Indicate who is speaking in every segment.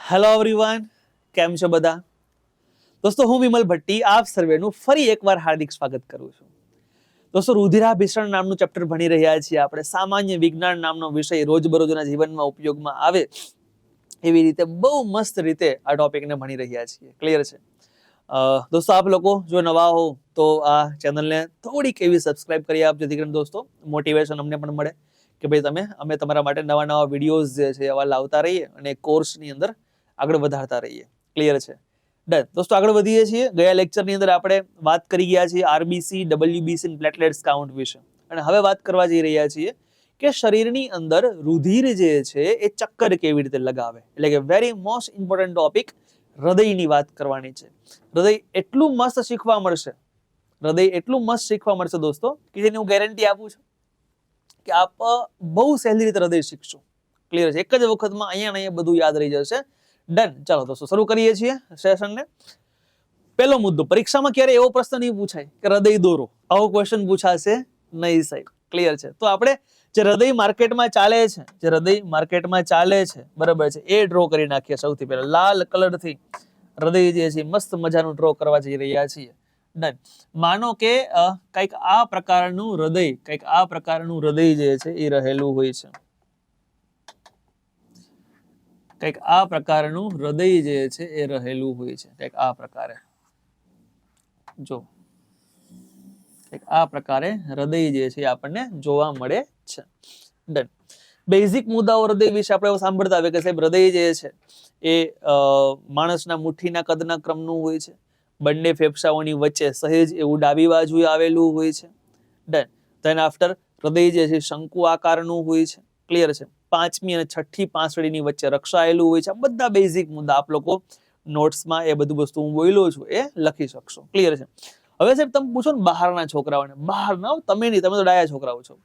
Speaker 1: Hello everyone, કેમ છો બધા? દોસ્તો, હું વિમલ ભટ્ટી આપ સર્વેનું ફરી એકવાર હાર્દિક સ્વાગત કરું છું. દોસ્તો, રુધિરાભિસરણ નામનું ચેપ્ટર ભણી રહ્યા છીએ આપણે. સામાન્ય વિજ્ઞાન નામનો વિષય રોજબરોજના જીવનમાં ઉપયોગમાં આવે એવી રીતે બહુ મસ્ત રીતે આ ટોપિકને ભણી રહ્યા છીએ. ક્લિયર છે? દોસ્તો, આપ લોકો જો નવા હો તો આ ચેનલને થોડીક એવી સબસ્ક્રાઇબ કરી આપજો, જેથી કરીને દોસ્તો મોટિવેશન અમને પણ મળે કે ભાઈ અમે તમારા માટે નવા નવા વિડીયોઝ જે છે એવા લાવતા રહીએ અને કોર્સની અંદર આગળ વધારતા રહીએ. ક્લિયર છે? ડન. દોસ્તો, આગળ વધીએ છીએ. ગયા લેક્ચરની અંદર આપણે વાત કરી ગયા છીએ આરબીસી, ડબલ્યુબીસી અને પ્લેટલેટ્સ કાઉન્ટ વિશે, અને હવે વાત કરવા જઈ રહ્યા છીએ કે શરીરની અંદર રુધિર જે છે એ ચક્કર કેવી રીતે લગાવે. એટલે કે વેરી મોસ્ટ ઇમ્પોર્ટન્ટ ટોપિક, હૃદયની વાત કરવાની છે. હૃદય એટલું મસ્ત શીખવા મળશે દોસ્તો કે જેની હું ગેરંટી આપું છું કે આપ બહુ સહેલી રીતે હૃદય શીખશો. ક્લિયર છે? એક જ વખતમાં અહીંયા બધું યાદ રહી જશે. ડન. ચાલો દોસ્તો, શરૂ કરીએ છીએ સેશનને. પહેલો મુદ્દો, પરીક્ષામાં ક્યારે એવો પ્રશ્ન નહીં પૂછાય કે હૃદય દોરો. આવો ક્વેશ્ચન પૂછાશે નહીં સાહેબ. ક્લિયર છે? તો આપણે જે હૃદય માર્કેટમાં ચાલે છે બરાબર છે, એ ડ્રો કરી નાખીએ. સૌથી પહેલા લાલ કલરથી હૃદય જે છે મસ્ત મજાનું ડ્રો કરવા જઈ રહ્યા છીએ. ડન. માનો કે કંઈક આ પ્રકારનું હૃદય જે છે એ રહેલું હોય છે. કંઈક આ પ્રકારનું હૃદય જે છે એ રહેલું હોય છે. કંઈક આ પ્રકારે જો કંઈક આ પ્રકારે હૃદય જે છે આપણને જોવા મળે છે. ડન. બેઝિક મુદ્દાઓ હૃદય વિશે આપણે સાંભળતા આવે કે સાહેબ હૃદય જે છે એ માણસના મુઠ્ઠીના કદના ક્રમનું હોય છે. બંને ફેફસાઓની વચ્ચે સહેજ એવું ડાબી બાજુએ આવેલું હોય છે. ડન. ધેન આફ્ટર હૃદય જે છે શંકુ આકારનું હોય છે. ક્લિયર છે? 5મી અને 6ઠ્ઠી પાંસળીની વચ્ચે રક્ષાયેલું હોય છે. આ બધા બેઝિક મુદ્દા આપ લોકો નોટ્સમાં એ બધું વસ્તુ હું બોલ્યો છું એ લખી શકશો. ક્લિયર છે? હવે સાહેબ તમે પૂછો ને બહારના છોકરાઓને, બહારના તમે નહીં, તમે તો ડાયા છોકરાઓ છો,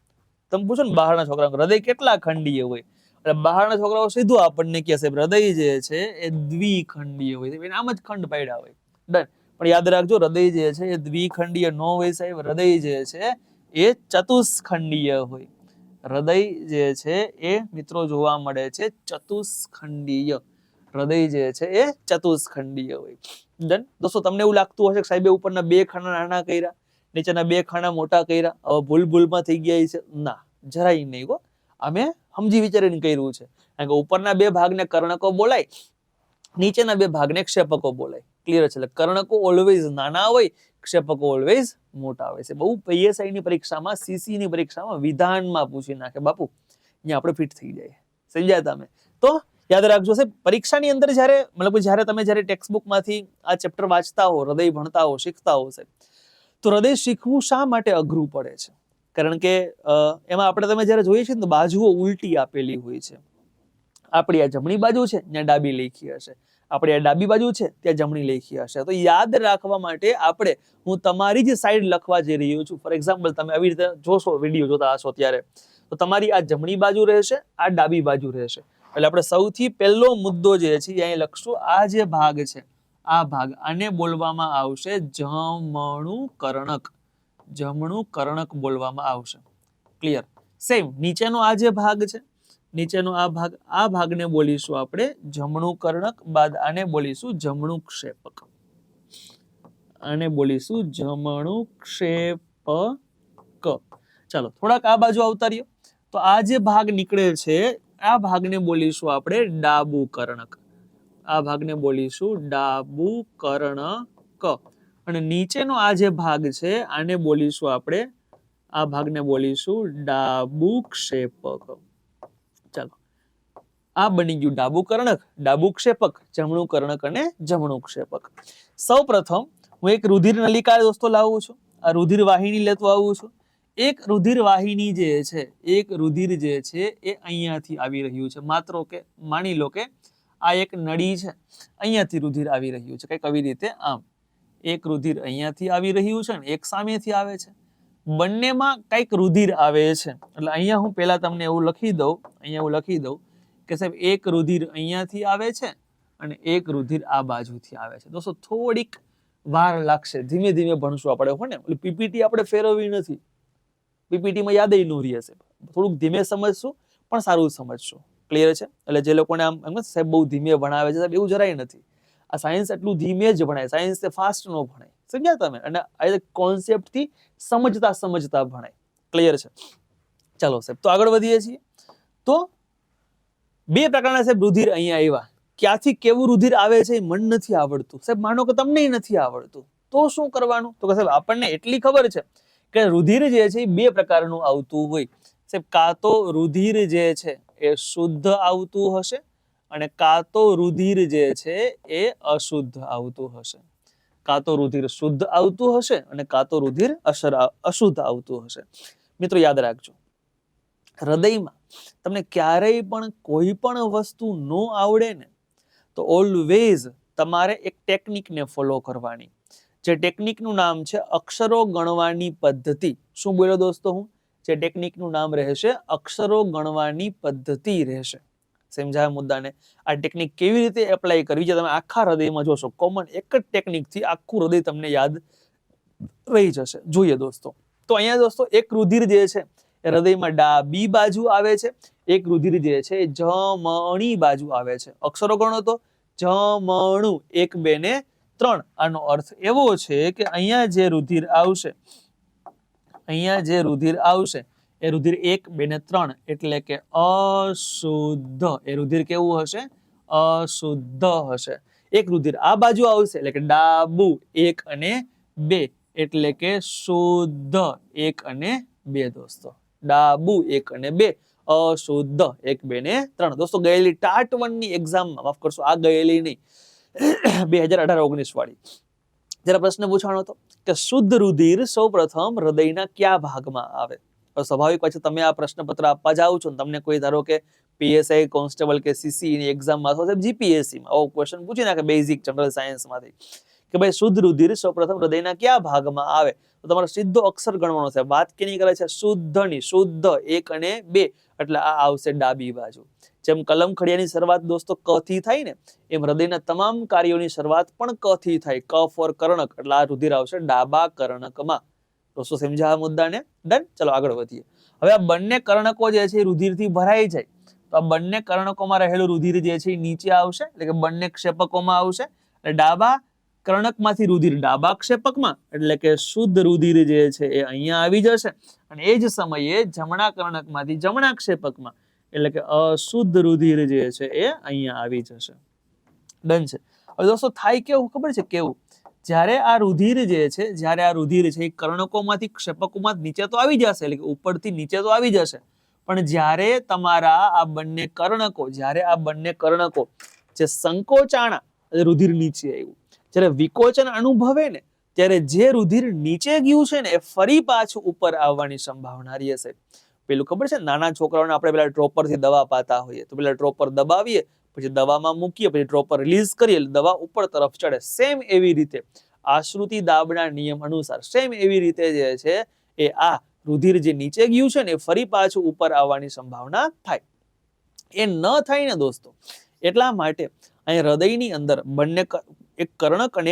Speaker 1: તમે પૂછો ને બહારના છોકરાઓ હૃદય કેટલા ખંડીય હોય, એટલે બહારના છોકરાઓ સીધું આપણને કહે સાહેબ હૃદય જે છે એ દ્વિખંડીય હોય છે. આમ જ ખંડ પાડ્યા હોય. ડન. પણ યાદ રાખજો, હૃદય જે છે એ દ્વિખંડીય ન હોય સાહેબ. હૃદય જે છે એ ચતુષ્ખંડીય હોય. હૃદય જે છે એ મિત્રો જોવા મળે છે ચતુષ્ખંડીય. હૃદય જે છે એ ચતુષ્ખંડીય હોય. ડન. દોસ્તો, તમને એવું લાગતું હશે કે સાહેબ ઉપરના 2 ખાના નાના કર્યા, નીચેના 2 ખાના મોટા કર્યા, હવે ભૂલમાં થઈ ગયા છે. ના, જરાય નહીં હો. અમે સમજી વિચારીને કર્યું છે. કારણ કે ઉપરના 2 ભાગને કર્ણકો બોલાય, નીચેના 2 ભાગને ક્ષેપકો બોલાય. ક્લિયર છે? એટલે કર્ણકો ઓલવેઝ નાના હોય, ક્ષેપકો ઓલવેઝ મોટા હોય છે. બહુ પીએસઆઈ ની પરીક્ષામાં, સીસી ની પરીક્ષામાં વિધાનમાં પૂછી નાખે બાપુ, અહીંયા આપણે ફિટ થઈ જાય. સમજ્યા તમે? તો યાદ રાખજો સાહેબ, પરીક્ષાની અંદર જ્યારે તમે ટેક્સ્ટ બુકમાંથી આ ચેપ્ટર વાંચતા હો, હૃદય ભણતા હો, શીખતા હો સાહેબ, તો હૃદય શીખવું શા માટે અઘરું પડે છે? કારણ કે એમાં આપણે તમે જ્યારે જોઈએ છે ને તો બાજુઓ ઉલટી આપેલી હોય છે. આપણી આ જમણી બાજુ છે ત્યાં ડાબી લખી હશે, આપણે આ ડાબી બાજુ છે ત્યાં જમણી લખી હશે. તો યાદ રાખવા માટે હું તમારી જ સાઈડ લખવા જઈ રહ્યો છું. ફોર એક્ઝામ્પલ, તમે આવી રીતે જોશો, વિડીયો જોતા હશો ત્યારે, તો તમારી આ જમણી બાજુ રહેશે, આ ડાબી બાજુ રહેશે. એટલે આપણે સૌથી પહેલો મુદ્દો જે છે અહીં લખશું, આ જે ભાગ છે, આ ભાગ, આને બોલવામાં આવશે જમણું કર્ણક. જમણું કર્ણક બોલવામાં આવશે. ક્લિયર? સેમ નીચેનો આ જે ભાગ છે, નીચેનો આ ભાગને બોલીશું આપણે જમણું કર્ણક, બાદ આને બોલીશું જમણું ક્ષેપક. આને બોલીશું જમણું ક્ષેપક. ચાલો થોડાક આ બાજુ આવતા રહ્યો. તો આ જે ભાગ નીકળે છે, આ ભાગને બોલીશું આપણે ડાબુ કર્ણક. આ ભાગને બોલીશું ડાબુ કર્ણક. અને નીચેનો આ જે ભાગ છે, આને બોલીશું આપણે, આ ભાગને બોલીશું ડાબુ ક્ષેપક. ચાલો, આ બની ગયું ડાબુ કર્ણક, ડાબુ ક્ષેપક, જમણું કર્ણક અને જમણું ક્ષેપક. સૌ પ્રથમ હું એક રુધિર નલિકા દોસ્તો લાવું છું. આ રુધિર વાહિની લેતો આવું છું. એક રુધિર વાહિની જે છે, એક રુધિર જે છે એ અહીંયાથી આવી રહ્યું છે. માની લો કે આ એક નળી છે, અહીંયાથી રુધિર આવી રહ્યું છે, કંઈક આવી રીતે આમ. એક રુધિર અહીંયાથી આવી રહ્યું છે ને એક સામેથી આવે છે. બંનેમાં કંઈક રુધિર આવે છે. એટલે અહીંયા હું પહેલા તમને એવું લખી દઉં કે સાહેબ એક રુધિર અહીંયાથી આવે છે અને એક રુધિર આ બાજુથી આવે છે. દોસ્તો, થોડીક વાર લાગશે, ધીમે ધીમે ભણશું આપણે. હો ને, પીપીટી આપણે ફેરવવી નથી, પીપીટીમાં યાદ ન રહી હશે. થોડુંક ધીમે સમજશું પણ સારું સમજશું. ક્લિયર છે? એટલે જે લોકોને આમ સાહેબ બહુ ધીમે ભણાવે છે, સાહેબ એવું જરાય નથી. આ સાયન્સ એટલું ધીમે જ ભણાય, સાયન્સ ફાસ્ટ નો ભણાય, સમજ્યા તમે? અને આ કોન્સેપ્ટ થી સમજતા ભણાય. ક્લિયર છે? ચાલો સાહેબ, તો આગળ વધીએ છીએ. તો બે પ્રકારના સાહેબ રુધિર અહીંયા આવ્યા. ક્યાંથી કેવું રુધિર આવે છે એ મન નથી આવડતું. સાહેબ માનો કે તમને નથી આવડતું, તો શું કરવાનું? તો સાહેબ આપણને એટલી ખબર છે કે રુધિર જે છે એ બે પ્રકારનું આવતું હોય. સાહેબ કાં તો રુધિર જે છે એ શુદ્ધ આવતું હશે અને કાં તો રુધિર જે છે એ અશુદ્ધ આવતું હશે. કાં તો રુધિર શુદ્ધ આવતું હશે અને કાં તો રુધિર અશુદ્ધ આવતું હશે. મિત્રો યાદ રાખજો, હૃદયમાં તમને ક્યારેય પણ કોઈ પણ વસ્તુ ન આવડે ને તો ઓલવેઝ તમારે એક ટેકનિકને ફોલો કરવાની. જે ટેકનિકનું નામ છે અક્ષરો ગણવાની પદ્ધતિ. શું બોલ્યો દોસ્તો હું? જે ટેકનિકનું નામ રહેશે અક્ષરો ગણવાની પદ્ધતિ રહેશે. સમજાયા મુદ્દાને? આ ટેકનિક કેવી રીતે એપ્લાય કરવી છે તમે આખા હૃદયમાં જોશો. કોમન એક જ ટેકનિકથી આખું હૃદય તમને યાદ રહી જશે. જોઈએ દોસ્તો, તો અહીંયા દોસ્તો એક રુધિર જે છે એ હૃદયમાં ડાબી બાજુ આવે છે, એક રુધિર જે છે એ જમણી બાજુ આવે છે. અક્ષરો ગણો તો જમણું 1 2 ને 3. આનો અર્થ એવો છે કે અહીંયા જે રુધિર આવશે, અહીંયા જે રુધિર આવશે એ રુધિર 1 2 ને 3 એટલે કે અશુદ્ધ. એ રુધિર કેવું હશે? અશુદ્ધ હશે. એક રુધિર આ બાજુ આવશે એટલે કે ડાબુ 1 અને 2 એટલે કે શુદ્ધ 1 અને 2 દોસ્તો. ડાબુ 1 અને 2 અશુદ્ધ 1 2 ને 3. દોસ્તો ગયેલી ટાટ 1 ની એક્ઝામમાં, માફ કરશો આ ગયેલી નહીં, 2018-19 વાળી, જરા પ્રશ્ન પૂછવાનો હતો કે શુદ્ધ રુધિર સૌપ્રથમ હૃદયના કયા ભાગમાં આવે? સ્વાભાવિક પછી તમે આ પ્રશ્નપત્ર આપવા જાઓ છો ને તમને કોઈ ધારો કે પીએસઆઈ કોન્સ્ટેબલ કે સીસી ની એક્ઝામમાં અથવા જીપીએસસી માં આવો ક્વેશ્ચન પૂછી નાખે બેઝિક જનરલ સાયન્સ માંથી કે ભાઈ શુદ્ધ રુધિર સૌપ્રથમ હૃદયના કયા ભાગમાં આવે, તો તમારો સીધો અક્ષર ગણવાનો છે. વાત કેની કરે છે? શુદ્ધની. શુદ્ધ 1 અને 2 એટલે આ આવશે ડાબી બાજુ. જેમ કલમ ખડિયાની શરૂઆત દોસ્તો ક થી થાય ને, એમ હૃદયના તમામ કાર્યોની શરૂઆત પણ ક થી થાય. ક ફોર કર્ણક એટલે આ રુધિર આવશે ડાબા કર્ણકમાં. દોસ્તો સમજાયા મુદ્દાને? ડન. ચલો આગળ વધીએ. હવે આ બંને કર્ણકો જે છે એ રુધિરથી ભરાઈ જાય તો આ બંને કર્ણકોમાં રહેલું રુધિર જે છે એ નીચે આવશે, એટલે કે બંને ક્ષેપકોમાં આવશે. એટલે ડાબા કર્ણકમાંથી રુધિર ડાબા ક્ષેપકમાં એટલે કે શુદ્ધ રુધિર જે છે એ અહીંયા આવી જશે અને એ જ સમયે જમણા કર્ણકમાંથી જમણા ક્ષેપકમાં એટલે કે અશુદ્ધ રુધિર જે છે એ અહીંયા આવી જશે. ડન છે. હવે દોસ્તો થાય કેવું ખબર છે? કેવું? જ્યારે આ રુધિર છે એ કર્ણકોમાંથી ક્ષેપકોમાં નીચે તો આવી જશે, એટલે કે ઉપરથી નીચે તો આવી જશે, પણ જ્યારે તમારા આ બંને કર્ણકો જે સંકોચાણા રુધિર નીચે આવ્યું, જ્યારે વિકોચન અનુભવે ને ત્યારે જે રુધિર નીચે ગયું છે ને એ ફરી પાછું ઉપર આવવાની સંભાવના રહેશે. પેલું ખબર છે નાના છોકરાઓને આપણે પેલા ડ્રોપરથી દવા પાતા હોઈએ તો પેલા ડ્રોપર દબાવીએ પછી દવામાં મૂકીએ પછી ડ્રોપર રિલીઝ કરીએ એટલે દવા ઉપર તરફ ચડે. સેમ એવી રીતે આશ્રુતિ દાબના નિયમ અનુસાર સેમ એવી રીતે જે છે એ આ રુધિર જે નીચે ગયું છે ને એ ફરી પાછું ઉપર આવવાની સંભાવના થાય. એ ન થાય ને દોસ્તો એટલા માટે અહીં હૃદયની અંદર બંને એક કર્ણક અને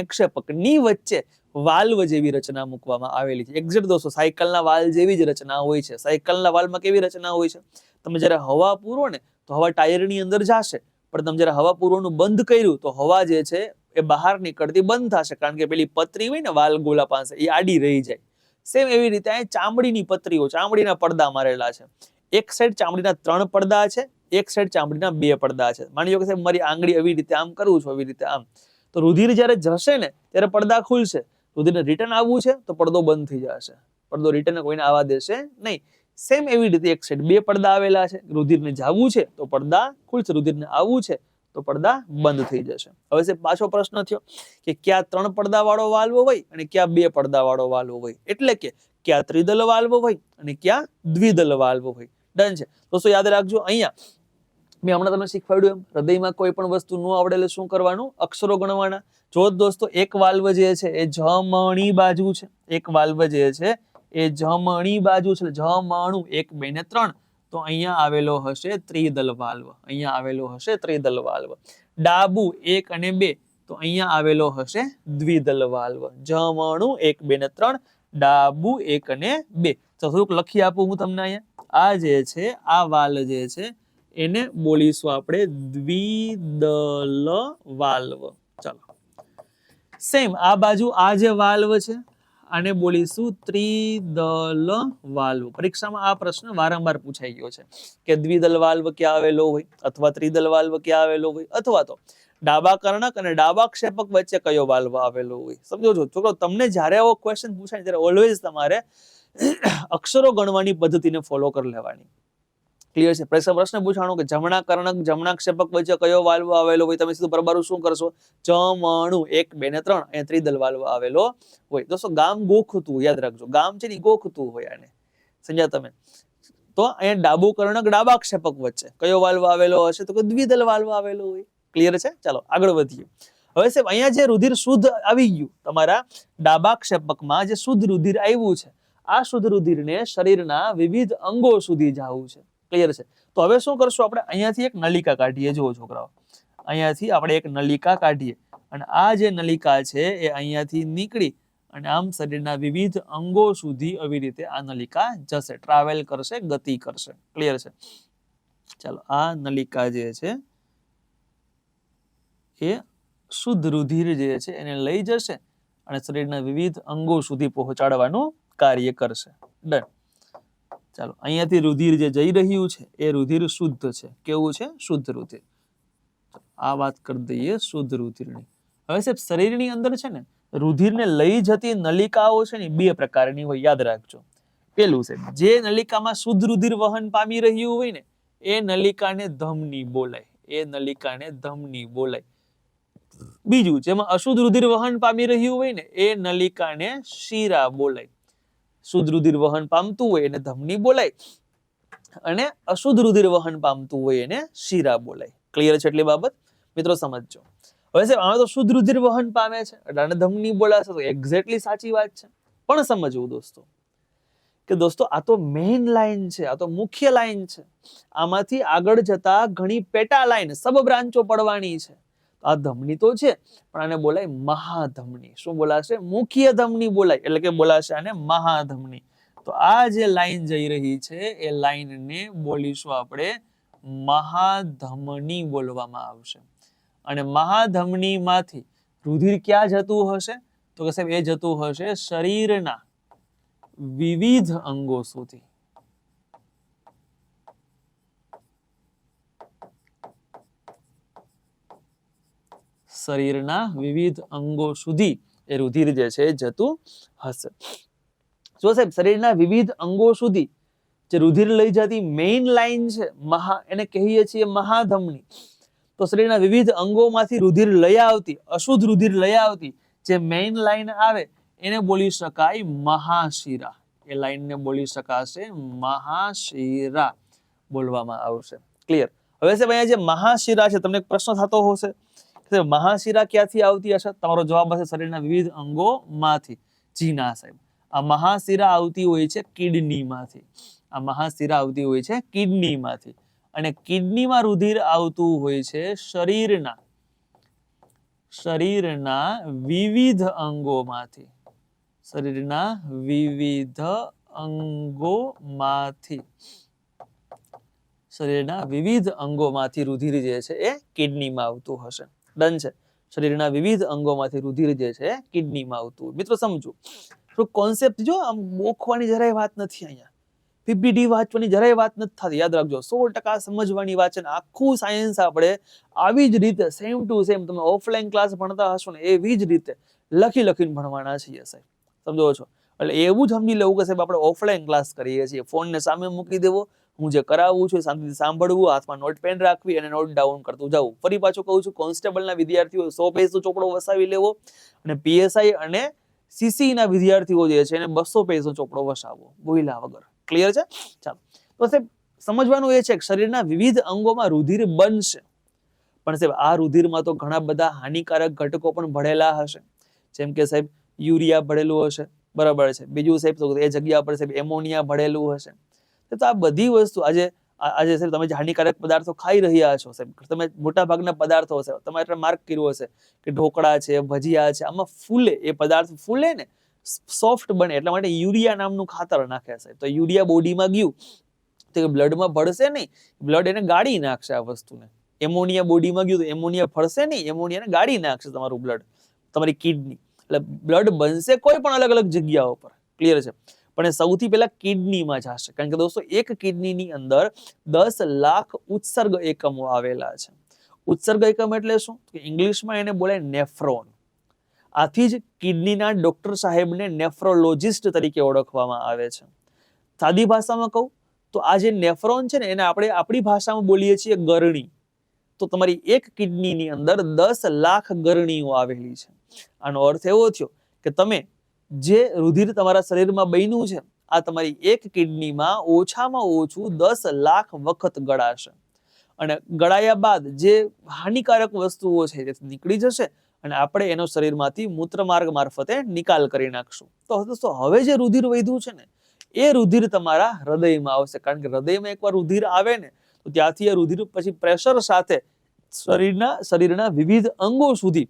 Speaker 1: એક ક્ષેપકની વચ્ચે વાલ્વ જેવી રચના મૂકવામાં આવેલી છે. એક્ઝેક્ટ દોસ્તો સાયકલના વાલ્વ જેવી જ રચના હોય છે. સાયકલના વાલ્વમાં કેવી રચના હોય છે? તમે જ્યારે હવા પૂરો ને તો હવા ટાયરની અંદર જશે, પણ તમે જ્યારે હવા પૂરવાનું બંધ કર્યું તો હવા જે છે એ બહાર નીકળતી બંધ થશે, કારણ કે પેલી પતરી હોય ને વાલ્વ ગોલા પાસે એ આડી રહી જાય. સેમ એવી રીતે અહીં ચામડીની પતરીઓ, ચામડીના પડદા મારેલા છે. એક સાઈડ ચામડીના 3 પડદા છે, એક સાઈડ ચામડીના 2 પડદા છે. માની લો કે સાહેબ મારી આંગળી આવી રીતે આમ કરું છું, આવી રીતે આમ, તો રુધિર જ્યારે જશે ને ત્યારે પડદા ખુલશે. રુધિરને રિટર્ન આવવું છે તો પડદો બંધ થઈ જશે, પડદો રિટર્ન કોઈને આવવા દેશે નહીં. સેમ એવી રીતે એક સાઈડ 2 પડદા આવેલા છે, રુધિરને જવું છે તો પડદા ખુલશે, રુધિરને આવવું છે તો પડદા બંધ થઈ જશે. હવે સાહેબ પાછો પ્રશ્ન થયો કે ક્યાં 3 પડદા વાળો વાલ્વ હોય અને ક્યાં 2 પડદા વાળો વાલ્વ હોય, એટલે કે ક્યાં ત્રિદલ વાલ્વ હોય અને ક્યાં દ્વિદલ વાલ્વ હોય. ડન છે દોસ્તો? યાદ રાખજો, અહીંયા મેં હમણાં તમને શીખવાડ્યું એમ હૃદયમાં કોઈ પણ વસ્તુ ન આવડે એટલે શું કરવાનું? અક્ષરો ગણવાના. જો દોસ્તો એક વાલ્વ જે છે એ જમણી બાજુ છે, એક વાલ્વ જે છે એ જમણી બાજુ છે, જમણું 1 2 ને 3 તો અહીંયા આવેલો હશે ત્રિદલ વાલ્વ. અહીંયા આવેલો હશે ત્રિદલ વાલ્વ. ડાબુ 1 અને 2 તો અહીંયા આવેલો હશે દ્વિદલ વાલ્વ. જમણું 1 2 ને 3, ડાબુ 1 અને 2. તો થોડુંક લખી આપું હું તમને અહીંયા. આ જે છે આ વાલ્વ જે છે એને બોલીશું આપણે દ્વિદલ વાલ્વ. ચાલો સેમ આ બાજુ આ જે વાલ્વ છે આને બોલીશું ત્રિદલ વાલ્વ. પરીક્ષામાં આ પ્રશ્ન વારંવાર પૂછાઈ ગયો છે કે દ્વિદલ વાલ્વ ક્યાં આવેલો હોય અથવા ત્રિદલ વાલ્વ ક્યાં આવેલો હોય અથવા તો ડાબા કર્ણક અને ડાબા ક્ષેપક વચ્ચે કયો વાલ્વ આવેલો હોય. સમજો છો છોકરો, તમને જ્યારે આવો ક્વેશ્ચન પૂછાય ત્યારે ઓલવેઝ તમારે અક્ષરો ગણવાની પદ્ધતિને ફોલો કરી લેવાની. ક્લિયર છે? પ્રશ્ન પૂછવાનો કે જમણા કર્ણક જમણા ક્ષેપક વચ્ચે કયો વાલ્વ આવેલો હોય, તમે સીધું બરાબર શું કરશો? જમણું 1 2 ને 3 અહીંયા ત્રિદલ વાલ્વ આવેલો હોય. દોસ્તો ગામ ગોખતું યાદ રાખજો, ગામ છે ને ગોખતું હોય આને, સમજ્યા તમે? તો અહીંયા ડાબું કર્ણક ડાબા ક્ષેપક વચ્ચે કયો વાલ્વ આવેલો હશે? તો કે દ્વિદલ વાલ્વ આવેલો હોય. ક્લિયર છે? ચાલો આગળ વધીએ. હવે સાહેબ અહીંયા જે રુધિર શુદ્ધ આવી ગયું તમારા ડાબા ક્ષેપકમાં, જે શુદ્ધ રુધિર આવ્યું છે, આ શુદ્ધ રુધિરને શરીરના વિવિધ અંગો સુધી જવું છે. ક્લિયર છે? તો હવે શું કરશું આપણે? અહીંયાથી એક નલિકા કાઢીએ. જુઓ છોકરાઓ, અહીંયાથી આપણે એક નલિકા કાઢીએ અને આ જે નલિકા છે એ અહીંયાથી નીકળી અને આમ શરીરના વિવિધ અંગો સુધી આવી રીતે આ નલિકા જશે, ટ્રાવેલ કરશે, ગતિ કરશે. ક્લિયર છે? ચાલો આ નલિકા જે છે એ શુદ્ધ રુધિર જે છે એને લઈ જશે અને શરીરના વિવિધ અંગો સુધી પહોંચાડવાનું કાર્ય કરશે. ડન. ચાલો અહીંયાથી રુધિર જે જઈ રહ્યું છે એ રુધિર શુદ્ધ છે. કેવું છે? શુદ્ધ રુધિર. આ વાત કરી દઈએ શુદ્ધ રુધિરની. હવે સાહેબ શરીરની અંદર છે ને રુધિરને લઈ જતી નલિકાઓ છે ને 2 પ્રકારની હોય, યાદ રાખજો. પેલું છે જે નલિકામાં શુદ્ધ રુધિર વહન પામી રહ્યું હોય ને એ નલિકાને ધમની બોલાય, એ નલિકાને ધમની બોલાય. બીજું જેમાં અશુદ્ધ રુધિર વહન પામી રહ્યું હોય ને એ નલિકાને શિરા બોલાય. શુદ્ધ રુધિર વહન પામતું હોય એને ધમની બોલાય અને અશુદ્ધ રુધિર વહન પામતું હોય એને શિરા બોલાય. ક્લિયર છે એટલી બાબત? મિત્રો સમજજો. હવે સાહેબ આમાં તો શુદ્ધ રુધિર વહન પામે છે એટલે ધમની બોલાશે, તો એક્ઝેક્ટલી સાચી વાત છે. પણ સમજવું દોસ્તો કે દોસ્તો આ તો મેઇન લાઈન છે, આ તો મુખ્ય લાઈન છે. આમાંથી આગળ જતા ઘણી પેટા લાઈન, સબ બ્રાન્ચો પડવાની છે. આ ધમની તો છે પણ આને બોલાય મહાધમની. શું બોલાશે? મુખ્ય ધમની બોલાય, એટલે કે બોલાશે આને મહાધમની. તો આ જે લાઈન જઈ રહી છે એ લાઈનને બોલીશું આપણે મહાધમની બોલવામાં આવશે. અને મહાધમનીમાંથી રુધિર ક્યાં જતું હશે? તો કે સાહેબ એ જતું હશે શરીરના વિવિધ અંગો સુધી. શરીરના વિવિધ અંગો સુધી એ રુધિર જે છે જતું હશે. જો સાહેબ શરીરના વિવિધ અંગો સુધી જે રુધિર લઈ જતી મેઇન લાઈન છે એને કહીએ છીએ મહાધમની. તો શરીરના વિવિધ અંગોમાંથી રુધિર લઈ આવતી, અશુદ્ધ રુધિર લઈ આવતી જે મેઇન લાઈન આવે એને બોલી શકાય મહાશિરા. એ લાઈનને બોલી શકાશે મહાશિરા બોલવામાં આવશે. ક્લિયર? હવે સાહેબ અહીંયા જે મહાશિરા છે તમને પ્રશ્ન થતો હશે મહાશિરા ક્યાંથી આવતી હશે? તમારો જવાબ હશે શરીરના વિવિધ અંગોમાંથી. જી ના સાહેબ, આ મહાશિરા આવતી હોય છે કિડનીમાંથી. આ મહાશિરા આવતી હોય છે કિડનીમાંથી અને કિડનીમાં રુધિર આવતું હોય છે શરીરના વિવિધ અંગોમાંથી. શરીરના વિવિધ અંગોમાંથી. શરીરના વિવિધ અંગોમાંથી રુધિર જે છે એ કિડનીમાં આવતું હશે. ડન છે? શરીરના વિવિધ અંગોમાંથી રુધિર જે છે કિડનીમાં આવતું. મિત્રો સમજો કોન્સેપ્ટ, જો આમ બોખવાની જરાય વાત નથી, અહીંયા પીપીટી વાંચવાની જરાય વાત નથી થતી. યાદ રાખજો 100% સમજવાની વાત છે. આખું સાયન્સ આપણે આવી જ રીતે સેમ ટુ સેમ તમે ઓફલાઈન ક્લાસ ભણતા હશો ને એવી જ રીતે લખીને ભણવાના છીએ સાહેબ. સમજો છો? એટલે એવું જ સમજી લેવું કે સાહેબ આપણે ઓફલાઈન ક્લાસ કરીએ છીએ. ફોનને સામે મૂકી દેવો, હું જે કરાવું છું શાંતિથી સાંભળવું, હાથમાં નોટ પેન રાખવી અને નોટ ડાઉન કરતું જવું. ફરી પાછું કહું છું, કોન્સ્ટેબલના વિદ્યાર્થીઓ 100 પેજનો ચોપડો વસાવી લેવો અને પીએસઆઈ અને સીસી ના વિદ્યાર્થીઓ જે છે એને 200 પેજનો ચોપડો વસાવવો બોલ્યા વગર. ક્લિયર છે? ચાલો તો સાહેબ સમજવાનું એ છે કે શરીરના વિવિધ અંગોમાં રુધિર બનશે, પણ સાહેબ આ રુધિરમાં તો ઘણા બધા હાનિકારક ઘટકો પણ ભળેલા હશે. જેમ કે સાહેબ યુરિયા ભળેલું હશે, બરાબર છે. બીજું સાહેબ તો એ જગ્યા પર સાહેબ એમોનિયા ભળેલું હશે. તો આ બધી વસ્તુ આજે સાહેબ તમે જે હાનિકારક પદાર્થો ખાઈ રહ્યા છો સાહેબ, તમે મોટા ભાગના પદાર્થો હશે તમે એટલે માર્ક કર્યું હશે કે ઢોકળા છે, ભજીયા છે, આમાં ફૂલે, એ પદાર્થ ફૂલે ને સોફ્ટ બને એટલા માટે યુરિયા નામનું ખાતર નાખે સાહેબ. તો યુરિયા બોડીમાં ગયું તો બ્લડમાં ભળશે નહીં, બ્લડ એને ગાળી નાખશે આ વસ્તુને. એમોનિયા બોડીમાં ગયું તો એમોનિયા ભળશે નહીં, એમોનિયાને ગાળી નાખશે તમારું બ્લડ, તમારી કિડની. એટલે બ્લડ બનશે કોઈ પણ અલગ અલગ જગ્યાઓ પર, ક્લિયર છે, પણ એ સૌથી પહેલા કિડનીમાં જશે. કારણ કે દોસ્તો એક કિડનીની અંદર 10 લાખ ઉત્સર્ગ એકમો આવેલા છે. ઉત્સર્ગ એકમ એટલે શું? ઇંગ્લિશમાં એને બોલાય નેફ્રોન. આથી જ કિડનીના ડોક્ટર સાહેબને નેફ્રોલોજિસ્ટ તરીકે ઓળખવામાં આવે છે. સાદી ભાષામાં કહું તો આ જે નેફ્રોન છે ને એને આપણે આપણી ભાષામાં બોલીએ છીએ ગરણી. તો તમારી એક કિડનીની અંદર 10 લાખ ગરણીઓ આવેલી છે. આનો અર્થ એવો થયો કે તમે જે રુધિર તમારા શરીરમાં બન્યું છે આ તમારી એક કિડનીમાં ઓછામાં ઓછું 10 લાખ વખત ગળાશે, અને ગળાયા બાદ જે હાનિકારક વસ્તુઓ છે તે નીકળી જશે અને આપણે એનો શરીરમાંથી મૂત્રમાર્ગ મારફતે નિકાલ કરી નાખશું. તો દોસ્તો હવે જે રુધિર વહેતું છે ને એ રુધિર તમારા હૃદયમાં આવશે. કારણ કે હૃદયમાં એકવાર રુધિર આવે ને તો ત્યાંથી એ રુધિર પછી પ્રેશર સાથે શરીરના વિવિધ અંગો સુધી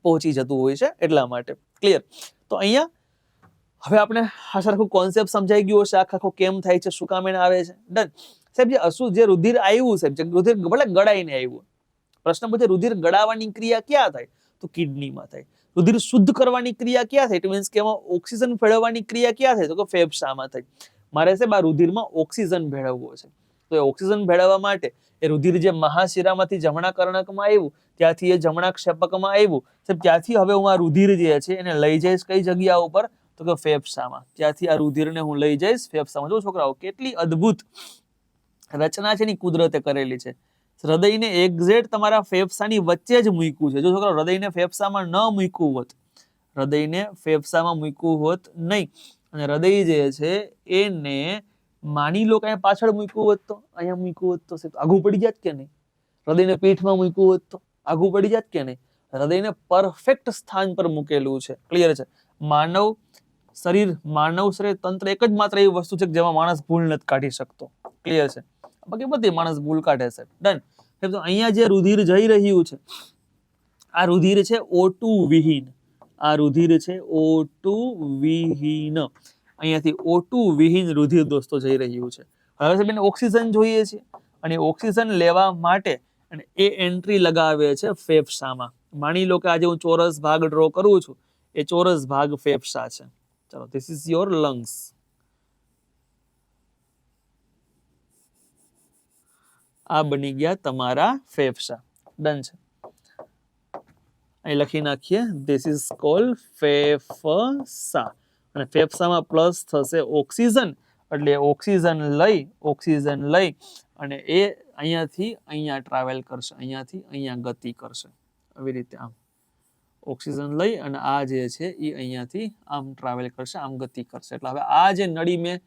Speaker 1: પહોંચી જતું હોય છે, એટલા માટે. ક્લિયર? તો અહીંયા હવે આપણે આખો કોન્સેપ્ટ સમજાઈ ગયો હશે, આખો કેમ થાય છે, શું કામ એને આવે છે. ડન સાહેબ. જે રુધિર આવ્યું સાહેબ, જે રુધિર ભલે ગળાઈને આવ્યું, પ્રશ્ન પૂછે રુધિર ગળાવાની ક્રિયા ક્યાં થાય? તો કિડનીમાં થાય. રુધિર શુદ્ધ કરવાની ક્રિયા ક્યાં થાય? ઇટ મીન્સ કે એમાં ઓક્સિજન ભેળવવાની ક્રિયા ક્યાં થાય? તો કે ફેફસામાં થાય. મારે સાહેબ આ રુધિરમાં ઓક્સિજન ભેળવવો છે, તો એ ઓક્સિજન ભેળવવા માટે એ રુધિર જે મહાશિરામાંથી જમણા કર્ણકમાં આવ્યું, ત્યાંથી એ જમણા ક્ષેપકમાં આવ્યું સાહેબ, ત્યાંથી હવે હું આ રુધિર જે છે એને લઈ જઈશ કઈ જગ્યા ઉપર? તો કે ફેફસામાં. ત્યાંથી આ રુધિરને હું લઈ જઈશ ફેફસામાં. જો છોકરાઓ કેટલી અદ્ભુત રચના છે એની કુદરતે કરેલી છે. હૃદયને એક્ઝેક્ટ તમારા ફેફસાની વચ્ચે જ મૂક્યું છે. જો છોકરાઓ હૃદયને ફેફસામાં ન મૂક્યું હોત, હૃદયને ફેફસામાં મૂક્યું હોત નહીં, અને હૃદય જે છે એને માની લો કે અહીંયા પાછળ મૂક્યું હોત તો, અહીંયા મૂક્યું હોત તો આઘું પડી જાત કે નહીં? હૃદયને પીઠમાં મૂક્યું હોત તો આઘું પડી જાત કે નહીં? હૃદયને પરફેક્ટ સ્થાન પર મૂકેલું છે. ક્લિયર છે? માનવ શરીર તંત્ર એક જ માત્ર એવી વસ્તુ છે જેમાં માણસ ભૂલ નથી કાઢી શકતો. ક્લિયર છે? બાકી બધી માણસ ભૂલ કાઢે છે. ડન. તો અહીંયા જે રુધિર જઈ રહ્યું છે આ રુધિર છે O2 વિહીન. આ રુધિર છે O2 વિહીન. અહીંયાથી O2 વિહીન રુધિર દોસ્તો જઈ રહ્યું છે. હવે સાહેબ એને ઓક્સિજન જોઈએ છે, અને ઓક્સિજન લેવા માટે અને એ એન્ટ્રી લગાવે છે ફેફસામાં. માની લો કે આજે હું ચોરસ ભાગ ડ્રો કરું છું, એ ચોરસ ભાગ ફેફસા છે. ચલો, ધીસ ઇઝ યોર લંગ્સ. આ બની ગયા તમારા ફેફસા. ડન છે? અહીં લખી નાખીએ, ધીસ ઇઝ કોલ્ડ ફેફસા. અને ફેફસામાં પ્લસ થશે ઓક્સિજન, એટલે ઓક્સિજન લઈ અને એ અહીંયાથી અહીંયા ટ્રાવેલ કરશે, અહીંયાથી અહીંયા ગતિ કરશે. આવી રીતે આમ ઓક્સિજન લઈ અને આ જે છે એ અહીંયાથી આમ ટ્રાવેલ કરશે, આમ ગતિ કરશે. એટલે હવે આ જે નળી મેં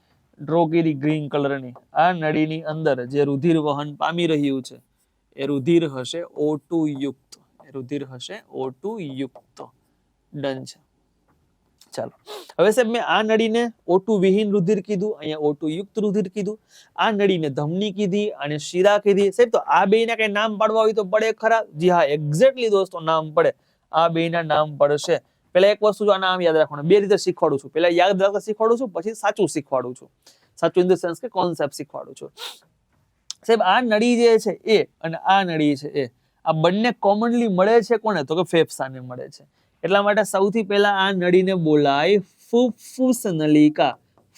Speaker 1: ડ્રો કરી ગ્રીન કલરની, આ નળીની અંદર જે રુધિર વહન પામી રહ્યું છે એ રુધિર હશે O2 યુક્ત. ડન છે? ચાલો, હવે સાહેબ મેં આ નળીને O2 વિહીન રુધિર કીધું, અહીંયા O2 યુક્ત રુધિર કીધું. આ નળીને ધમની કીધી અને શિરા કીધી. સાહેબ તો આ બેયના કઈ નામ પાડવા હોય તો પડે ખરા? જી હા, એક્ઝેક્ટલી દોસ્તો નામ પડે. આ બેયના નામ પડશે. પહેલા એક વસ્તુ આ નામ યાદ રાખવાનું. બે રીતે શીખવાડું છું. પહેલા યાદ રાખતા શીખવાડું છું, પછી સાચું શીખવાડું છું. સાચું ઇન ધ સેન્સ કે કોન્સેપ્ટ શીખવાડું છું. સાહેબ આ નળી જે છે એ અને આ નળી છે એ, આ બંને કોમનલી મળે છે કોને? તો કે ફેફસાને મળે છે. એટલા માટે સૌથી પહેલા આ નળીને બોલાય ફૂફૂસ નલિકા.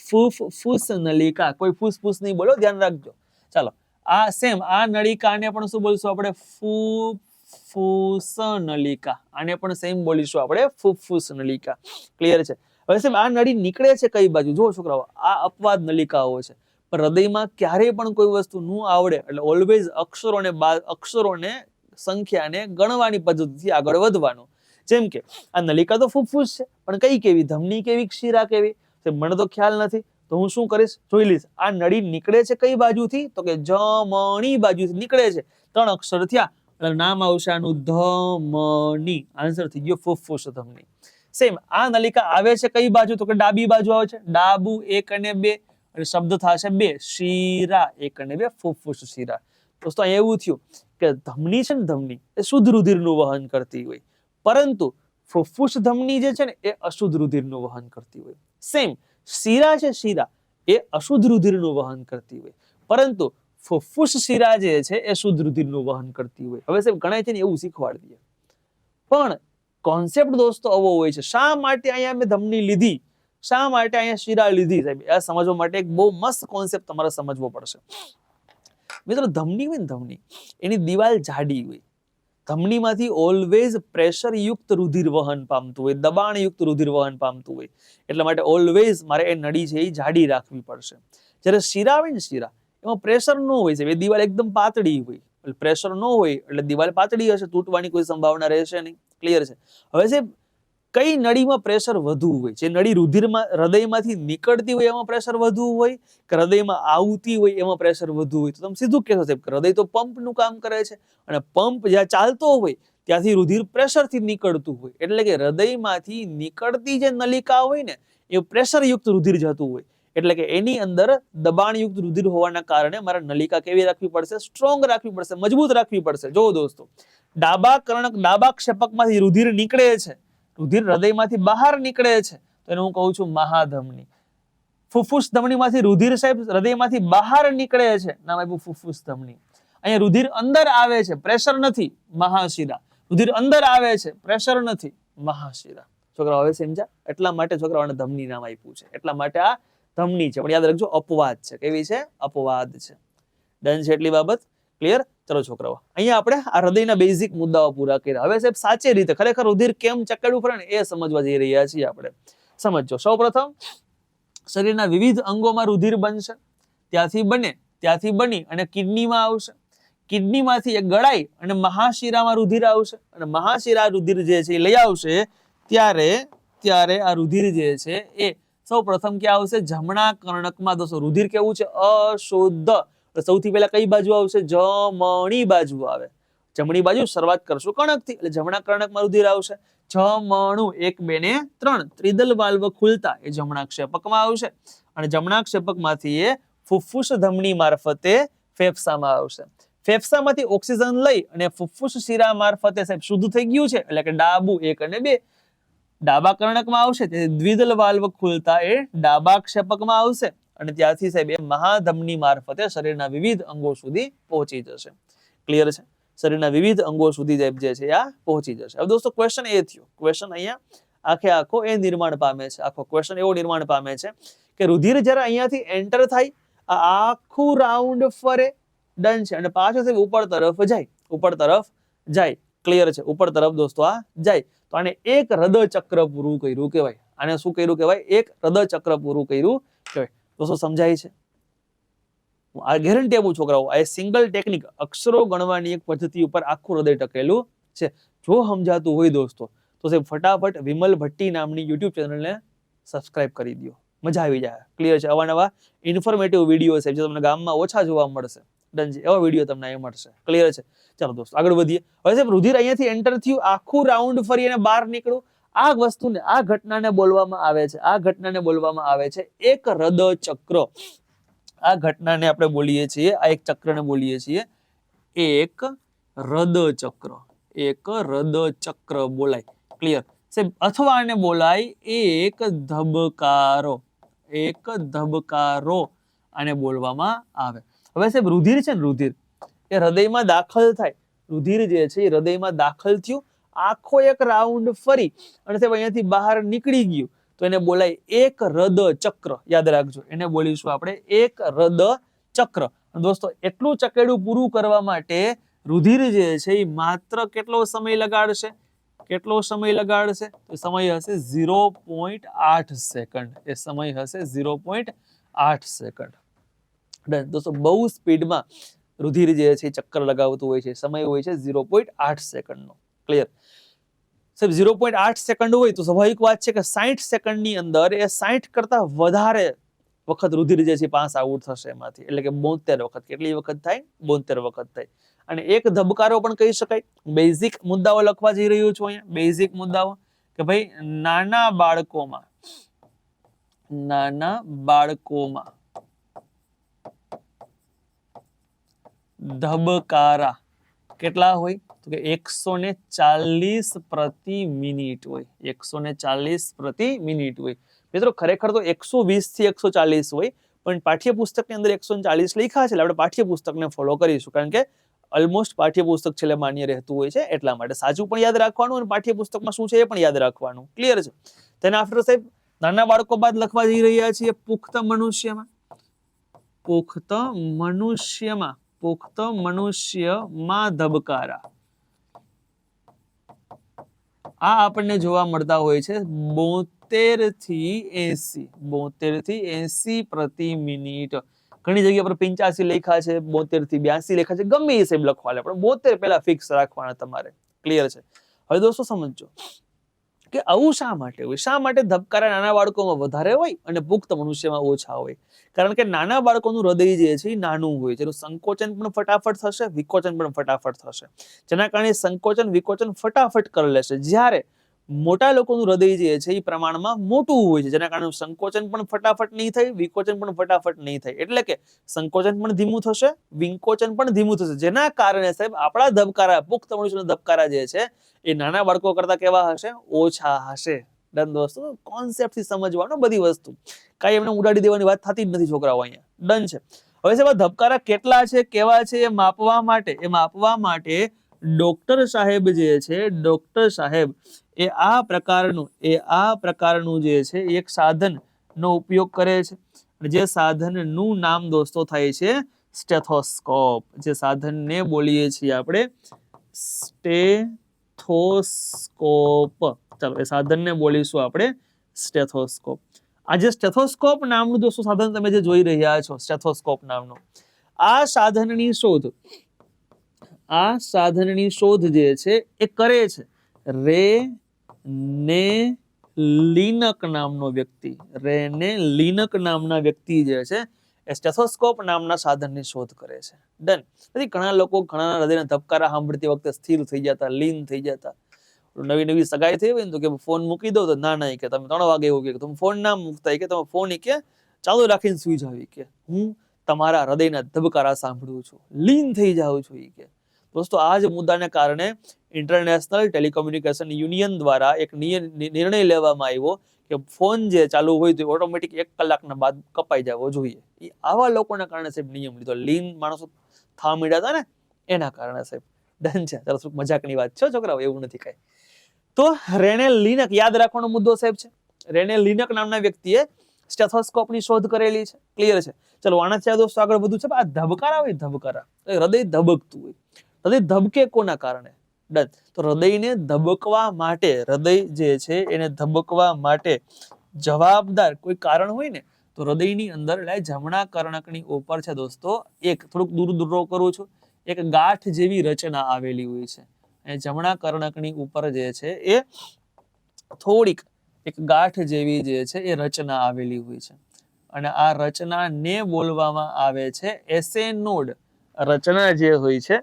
Speaker 1: ફૂફૂસ નલિકા. કોઈ ફૂસફૂસ નહીં બોલો, ધ્યાન રાખજો. ચાલો, આ સેમ આ નળિકાને પણ શું બોલશું આપણે? ફૂફૂસ નલિકા. આને પણ સેમ બોલીશું આપણે ફૂફૂસ નલિકા. ક્લિયર છે? હવે સાહેબ આ નળી નીકળે છે કઈ બાજુ? જો છોકરાઓ, આ અપવાદ નલિકાઓ છે. પણ હૃદયમાં ક્યારેય પણ કોઈ વસ્તુ ન આવડે એટલે ઓલવેઝ અક્ષરોને સંખ્યાને ગણવાની પદ્ધતિથી આગળ વધવાનું. જેમ કે આ નલિકા તો ફૂફૂસ છે, પણ કઈ કેવી? ધમની કેવી? શિરા કેવી? મને તો ખ્યાલ નથી, તો હું શું કરીશ? જોઈ લઈશ. આ નળી નીકળે છે કઈ બાજુથી? તો કે જમણી બાજુથી નીકળે છે. 3 અક્ષર થયા એટલે નામ આવશે આનું ધમની. આન્સર થઈ ગયો ફૂફૂસ ધમની. સેમ આ નલિકા આવે છે કઈ બાજુ? તો કે ડાબી બાજુ આવે છે. ડાબુ 1 અને 2 એટલે શબ્દ થશે 2. શિરા 1 અને 2 ફૂફૂસ શિરા. દોસ્તો અહીંયા એવું થયું કે ધમની છે ને, ધમની એ શુદ્ધ રુધિરનું વહન કરતી હોય, પરંતુ ફૂફૂસ ધમની જે છે ને એ અશુદ્ધ રુધિરનું વહન કરતી હોય. સેમ શિરા છે, શિરા એ અશુદ્ધ રુધિરનું વહન કરતી હોય, પરંતુ ફુફ્ફુસ શિરા જે છે એ શુદ્ધ રુધિરનું વહન કરતી હોય. હવે સાહેબ ઘણા છે ને એવું શીખવાડી દે, પણ કોન્સેપ્ટ દોસ્તો આવો હોય છે. શા માટે અહીંયા મેં ધમની લીધી, શા માટે અહીંયા શિરા લીધી, સાહેબ આ સમજવા માટે એક બહુ મસ્ત કોન્સેપ્ટ તમારે સમજવો પડશે. મિત્રો ધમની હોય ને, ધમની એની દિવાલ જાડી હોય, ધમનીમાંથી ઓલવેઝ પ્રેશર યુક્ત રુધિર વહન પામતું હોય, દબાણયુક્ત રુધિર વહન પામતું હોય, એટલા માટે ઓલવેઝ મારે એ નળી છે એ જાડી રાખવી પડશે. જ્યારે શિરા હોય ને, શિરા એમાં પ્રેશર ન હોય છે, એ દિવાલ એકદમ પાતળી હોય, પ્રેશર ન હોય એટલે દિવાલ પાતળી હશે, તૂટવાની કોઈ સંભાવના રહેશે નહીં. ક્લિયર છે? હવે છે કઈ નળીમાં પ્રેશર વધુ હોય, જે નળી રુધિરમાં હૃદયમાંથી નીકળતી હોય એમાં પ્રેશર વધુ હોય કે હૃદયમાં આવતી હોય એમાં પ્રેશર વધુ હોય? તો તમે સીધું કહેશો સાહેબ હૃદય તો પંપનું કામ કરે છે, અને પંપ જ્યાં ચાલતો હોય ત્યાંથી રુધિર પ્રેશરથી નીકળતું હોય, એટલે કે હૃદયમાંથી નીકળતી જે નલિકા હોય ને એ પ્રેશરયુક્ત રુધિર જતું હોય, એટલે કે એની અંદર દબાણયુક્ત રુધિર હોવાના કારણે મારે નલિકા કેવી રાખવી પડશે? સ્ટ્રોંગ રાખવી પડશે, મજબૂત રાખવી પડશે. જો દોસ્તો ડાબા કર્ણક, ડાબા ક્ષેપકમાંથી રુધિર નીકળે છે, રુધિર હૃદયમાંથી બહાર નીકળે છે, તો એને હું કહું છું મહાધમની. ફુફ્ફુસ ધમનીમાંથી રુધિર સાહેબ હૃદયમાંથી બહાર નીકળે છે, નામ આપ્યું ફુફ્ફુસ ધમની. અહીંયા રુધિર અંદર આવે છે, પ્રેશર નથી, મહાશિરા. રુધિર અંદર આવે છે, પ્રેશર નથી, મહાશિરા. છોકરાઓ હવે સમજ્યા? એટલા માટે છોકરાઓને ધમની નામ આપ્યું છે, એટલા માટે આ ધમની છે. પણ યાદ રાખજો અપવાદ છે. કેવી છે? અપવાદ છે. ડન છે એટલી બાબત? ક્લિયર? ચલો છોકરાઓ, અહીંયા આપણે આ હૃદયના બેઝિક મુદ્દાઓ પૂરા કર્યા. હવે સાહેબ સાચી રીતે ખરેખર રુધિર કેમ ચકેડવું પડે ને એ સમજવા જઈ રહ્યા છીએ આપણે. સમજો. સૌપ્રથમ શરીરના વિવિધ અંગોમાં રુધિર બનશે, ત્યાંથી બની અને કિડનીમાં આવશે, કિડનીમાંથી એ ગળાઈ અને મહાશિરામાં રુધિર આવશે, અને મહાશિરા રુધિર જે છે એ લઈ આવશે, ત્યારે આ રુધિર જે છે એ સૌપ્રથમ ક્યાં આવશે? જમણા કર્ણકમાં. દોસ્તો રુધિર કેવું છે? અશુદ્ધ. સૌથી પહેલા કઈ બાજુ આવશે? જમણી બાજુ આવે. જમણી બાજુ શરૂઆત કરશું કર્ણકથી, એટલે જમણા કર્ણકમાં રુધિર આવશે. જમણું 1, 2 ને 3 ત્રિદલ વાલ્વ ખુલતા એ જમણા ક્ષેપકમાં આવશે, અને જમણા ક્ષેપકમાંથી એ ફુફ્ફુસ ધમની મારફતે ફેફસામાં આવશે. ફેફસામાંથી ઓક્સિજન લઈ અને ફુફ્ફુસ શિરા મારફતે સાહેબ શુદ્ધ થઈ ગયું છે, એટલે કે ડાબુ 1 અને 2 ડાબા કર્ણકમાં આવશે, તેથી દ્વિદલ વાલ્વ ખુલતા એ ડાબા ક્ષેપકમાં આવશે, અને ત્યાંથી સાહેબ એ મહાધમની મારફતે શરીરના વિવિધ અંગો સુધી પહોંચી જશે. ક્લિયર છે? શરીરના વિવિધ અંગો સુધી જે છે આ પહોંચી જશે. હવે દોસ્તો ક્વેશ્ચન એ થયો, ક્વેશ્ચન અહીંયા આખો એ નિર્માણ પામે છે, આખો ક્વેશ્ચન એવો નિર્માણ પામે છે કે રુધિર જ્યારે અહીંયાથી એન્ટર થાય, આ આખું રાઉન્ડ ફરે, ડન છે, અને પાછો સાહેબ ઉપર તરફ જાય. ક્લિયર છે? ઉપર તરફ દોસ્તો આ જાય, તો આને એક હૃદય ચક્ર પૂરું કર્યું કહેવાય. આને શું કર્યું કહેવાય? એક હૃદય ચક્ર પૂરું કર્યું કહેવાય. દોસ્તો સમજાય છે? આ ગેરંટી આપું છોકરાઓ, આ સિંગલ ટેકનિક અક્ષરો ગણવાની એક પદ્ધતિ ઉપર આખું હૃદય ટકેલું છે. જો સમજાતું હોય દોસ્તો તો સાહેબ ફટાફટ વિમલ ભટ્ટી નામની યુટ્યુબ ચેનલને સબસ્ક્રાઇબ કરી દો, મજા આવી જાય. ક્લિયર છે? અવાનવા ઇન્ફોર્મેટિવ વિડીયો છે જે તમને ગામમાં ઓછા જોવા મળશે, ડન છે, એવા વિડીયો તમને અહીં મળશે. ક્લિયર છે? ચાલો દોસ્તો આગળ વધીએ. હવે સાહેબ રુધિર અહીંયાથી એન્ટર થયું, આખું રાઉન્ડ ફરી અને બહાર નીકળ્યું. આ વસ્તુને, આ ઘટનાને બોલવામાં આવે છે, એક હૃદય ચક્ર. આ ઘટનાને આપણે બોલીએ છીએ, આ એક ચક્રને બોલીએ છીએ એક હૃદય ચક્ર બોલાય. ક્લિયર? સાહેબ અથવા આને બોલાય એક ધબકારો, આને બોલવામાં આવે. હવે સાહેબ રુધિર છે ને, રુધિર એ હૃદયમાં દાખલ થાય, રુધિર જે છે એ હૃદયમાં દાખલ થયું, આખો એક રાઉન્ડ ફરી અને સાહેબ અહીંયાથી બહાર નીકળી ગયું, તો એને બોલાય એક હૃદય ચક્ર. યાદ રાખજો, એને બોલીશું આપણે એક હૃદય ચક્ર. દોસ્તો એટલું ચકેડું પૂરું કરવા માટે રુધિર જે છે એ માત્ર કેટલો સમય લગાડશે? તો સમય હશે 0.8 સેકન્ડ. એ સમય હશે 0.8 સેકન્ડ. દોસ્તો બહુ સ્પીડમાં રુધિર જે છે ચક્કર લગાવતું હોય છે, સમય હોય છે 0.8 સેકન્ડનો. ક્લિયર? સાહેબ 0.8 સેકન્ડ હોય તો સ્વાભાવિક વાત છે કે 60 સેકન્ડની અંદર એ 60 કરતા વધારે વખત રુધિર જે છે પાસ આઉટ થશે એમાંથી, એટલે કે 72 વખત. કેટલી વખત થાય? 72 વખત થાય. અને એક ધબકારો પણ કહી શકાય. બેઝિક મુદ્દાઓ લખવા જઈ રહ્યો છું અહીંયા, બેઝિક મુદ્દાઓ કે ભાઈ નાના બાળકોમાં ધબકારા કેટલા હોય? તો કે 140 પ્રતિ મિનિટ હોય. 140 પ્રતિ મિનિટ હોય. મિત્રો ખરેખર તો 120 થી 140 હોય, પણ પાઠ્યપુસ્તકની અંદર 140 લખ્યા છે એટલે આપણે પાઠ્યપુસ્તકને ફોલો કરીશું, કારણ કે ઓલમોસ્ટ પાઠ્યપુસ્તક છેલ્લે માન્ય રહેતું હોય છે એટલા માટે. સાચું પણ યાદ રાખવાનું અને પાઠ્યપુસ્તકમાં શું છે એ પણ યાદ રાખવાનું. ક્લિયર છે? તેના આફ્ટર સાહેબ નાના બાળકો બાદ લખવા જઈ રહ્યા છીએ પુખ્ત મનુષ્યમાં. પુખ્ત મનુષ્યમાં ધબકારા. આ આપણને જોવા મળતા હોય છે 72 થી 80 પ્રતિ મિનિટ. ઘણી જગ્યા પર 85 લખ્યા છે, 72 થી 82 લખ્યા છે, ગમે એ સાહેબ લખવા લે, પણ 72 પહેલા ફિક્સ રાખવાના તમારે. ક્લિયર છે? હવે દોસ્તો સમજો કે આવું શા માટે હોય? શા માટે ધબકારા નાના બાળકોમાં વધારે હોય અને પુખ્ત મનુષ્યમાં ઓછા હોય? કારણ કે નાના બાળકોનું હૃદય જે છે એ નાનું હોય છે, એનું સંકોચન પણ ફટાફટ થશે, વિકોચન પણ ફટાફટ થશે, જેના કારણે સંકોચન વિકોચન ફટાફટ કરી લેશે. જ્યારે મોટા લોકોનું હૃદય જે છે એ પ્રમાણમાં મોટું હોય છે, જેના કારણે સંકોચન પણ ફટાફટ નહીં થાય, વિકોચન પણ ફટાફટ નહીં થાય. એટલે કે સંકોચન પણ ધીમું થશે, વિકોચન પણ ધીમું થશે, જેના કારણે સાહેબ આપણા ધબકારા, પુખ્ત મનુષ્યના ધબકારા જે છે એ નાના બાળકો કરતા કેવા હશે? ઓછા હશે. ડન દોસ્તો? કોન્સેપ્ટ થી સમજવાનો બધી વસ્તુ, કાંઈ એમને ઉડાડી દેવાની વાત થતી જ નથી છોકરાઓ અહીંયા. ડન છે? હવે સાહેબ ધબકારા કેટલા છે, કેવા છે એ માપવા માટે ડોક્ટર સાહેબ જે છે, ડોક્ટર સાહેબ એ આ પ્રકારનું જે છે એક સાધનનો ઉપયોગ કરે છે. જે સાધનનું નામ દોસ્તો થાય છે સ્ટેથોસ્કોપ. જે સાધનને બોલીએ છીએ આપણે સ્ટેથોસ્કોપ. ચાલો એ સાધનને બોલીશું આપણે સ્ટેથોસ્કોપ. આ જે સ્ટેથોસ્કોપ નામનું દોસ્તો સાધન તમે જે જોઈ રહ્યા છો, સ્ટેથોસ્કોપ નામનું આ સાધનની શોધ જે છે એ કરે છે રેને લિનક નામનો વ્યક્તિ. રેને લિનક નામના વ્યક્તિ જે છે એ સ્ટેથોસ્કોપ નામના સાધનની શોધ કરે છે. ડન? તેથી ઘણા લોકો ઘણા હૃદયના ધબકારા સાંભળતી વખતે સ્થિર થઈ જતા, લીન થઈ જતા. નવી સગાઈ થઈ હોય ને તો કે ફોન મૂકી દો, તો ના કે તમે 3 વાગે એવું કે તમે ફોન ના મૂકતા, કે તમે ફોન કે ચાલુ રાખીને સુઈ જાવ, કે હું તમારા હૃદયના ધબકારા સાંભળું છું, લીન થઈ જાઉં છું. કે દોસ્તો આ જ મુદ્દાને કારણે ઇન્ટરનેશનલ ટેલિકોમ્યુનિકેશન યુનિયન દ્વારા એક નિર્ણય લેવામાં આવ્યો કે ફોન જે ચાલુ હોય તો ઓટોમેટિક 1 કલાકના બાદ કપાઈ જવો જોઈએ. એ આવા લોકોના કારણે સાહેબ નિયમ લીધો. લીન માણસો થવા માંડ્યા હતા ને એના કારણે સાહેબ. ડન છે? ચાલો મજાકની વાત છે છોકરાઓ, એવું નથી કાંઈ. તો રેને લિનક યાદ રાખવાનો મુદ્દો સાહેબ છે. રેને લિનક નામના વ્યક્તિએ સ્ટેથોસ્કોપની શોધ કરેલી છે. ક્લિયર છે? ચલો આનાથી દોસ્તો આગળ વધુ છે. આ ધબકારા હોય, ધબકારા હૃદય ધબકતું હોય. હૃદય ધબકે કોના કારણે? ડન? તો હૃદયને ધબકવા માટે, હૃદય જે છે એને ધબકવા માટે જવાબદાર કોઈ કારણ હોય ને, તો હૃદયની અંદર જમણા કર્ણકની ઉપર છે દોસ્તો, એક થોડુંક દૂર કરું છું, એક ગાંઠ જેવી રચના આવેલી હોય છે. જમણા કર્ણકની ઉપર જે છે એ થોડીક એક ગાંઠ જેવી જે છે એ રચના આવેલી હોય છે, અને આ રચનાને બોલવામાં આવે છે એસેનોડ. રચના જે હોય છે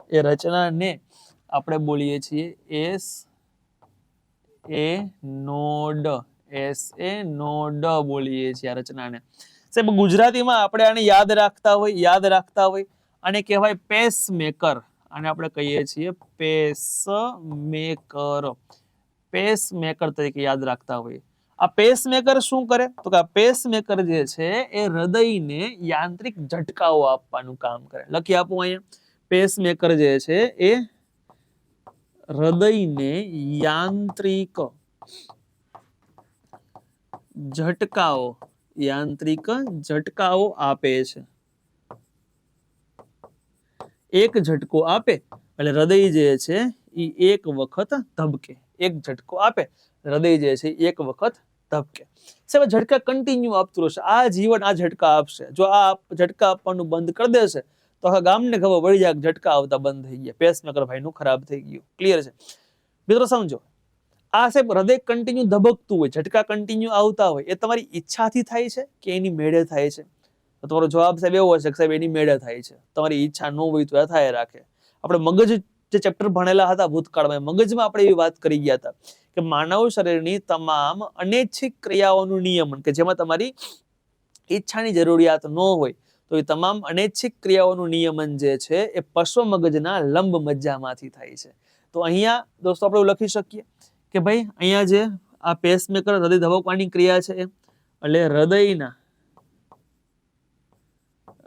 Speaker 1: એ રચનાને આપણે બોલીએ છીએ એસેનોડ બોલીએ છીએ આ રચનાને. સાહેબ ગુજરાતીમાં આપણે આને યાદ રાખતા હોય આને કહેવાય પેસમેકર. આને આપણે કહીએ છીએ પેસમેકર તરીકે યાદ રાખતા હોય. આ પેસમેકર શું કરે? તો કે આ પેસમેકર જે છે એ હૃદયને યાંત્રિક ઝટકાઓ આપવાનું કામ કરે. લખી આપું અહીંયા. પેસમેકર જે છે એ હૃદયને યાંત્રિક ઝટકાઓ આપે છે. એક ઝટકો આપે એટલે હૃદય જે છે એ એક વખત ધબકે. એક ઝટકો આપે હૃદય જે છે એક વખત ધબકે. સાહેબ ઝટકા કન્ટિન્યુ આપતું રહેશે, આ જીવન આ ઝટકા આપશે. જો આ ઝટકા આપવાનું બંધ કરી દેશે તો આખા ગામને ખબર પડી જાય ઝટકા આવતા બંધ થઈ ગયા, પેસમેકર ભાઈનું ખરાબ થઈ ગયું. ક્લિયર છે મિત્રો? સમજો આ સાહેબ હૃદય કન્ટિન્યુ ધબકતું હોય, ઝટકા કન્ટિન્યુ આવતા હોય, એ તમારી ઈચ્છાથી થાય છે કે એની મેળે થાય છે? તો તમારો જવાબ સાહેબ એવો હશે કે સાહેબ એની મેળે થાય છે. તમારી ઈચ્છા ન હોય તો એ થાય રાખે. આપણે મગજ જે ચેપ્ટર ભણેલા હતા ભૂતકાળમાં, મગજમાં આપણે એવી વાત કરી ગયા હતા કે માનવ શરીરની તમામ અનૈચ્છિક ક્રિયાઓનું નિયમન, કે જેમાં તમારી ઈચ્છાની જરૂરિયાત ન હોય તો એ તમામ અનૈચ્છિક ક્રિયાઓનું નિયમન જે છે એ પશ્વ મગજના લંબ મજ્જામાંથી થાય છે. તો અહીંયા દોસ્તો આપણે એવું લખી શકીએ કે ભાઈ અહીંયા જે આ પેસમેકર હૃદય ધબકવાની ક્રિયા છે એટલે હૃદયના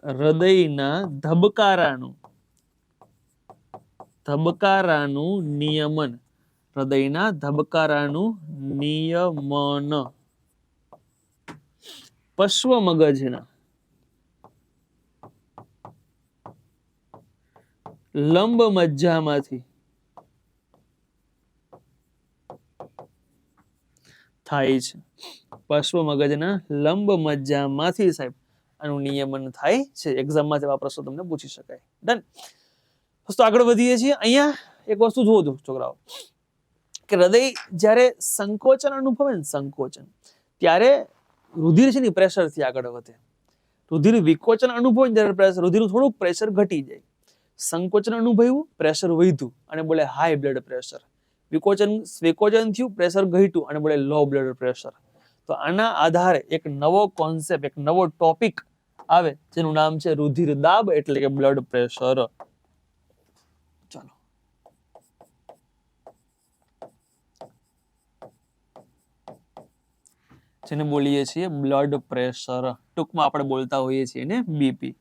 Speaker 1: હૃદયના ધબકારાનું નિયમન, હૃદયના ધબકારાનું નિયમન પશ્વ મગજના લંબ મજ્જામાંથી થાય છે. પશ્વ મગજના લંબ મજ્જામાંથી સાહેબ આનું નિયમન થાય છે. એક્ઝામમાં જવાબ પ્રશ્નો તમને પૂછી શકાય. ડન. દોસ્તો આગળ વધીએ છીએ. અહીંયા એક વસ્તુ જુઓ છોકરાઓ કે હૃદય જ્યારે સંકોચન અનુભવે ને સંકોચન ત્યારે રુધિર છે ને પ્રેશરથી આગળ વધે. રુધિર વિકોચન અનુભવે ત્યારે પ્રેશર રુધિર થોડુંક પ્રેશર ઘટી જાય. સંકોચન અનુભવ્યું પ્રેશર વધ્યું અને બોલે હાઈ બ્લડ પ્રેશર. વિકોચન થયું પ્રેશર ઘટ્યું અને બોલે લો બ્લડ પ્રેશર. તો આના આધારે એક નવો કોન્સેપ્ટ એક નવો ટોપિક આવે જેનું નામ છે રુધિર દાબ એટલે કે બ્લડ પ્રેશર. ચાલો જેને બોલીએ છીએ બ્લડ પ્રેશર, ટૂંકમાં આપણે બોલતા હોઈએ છીએ ને બીપી.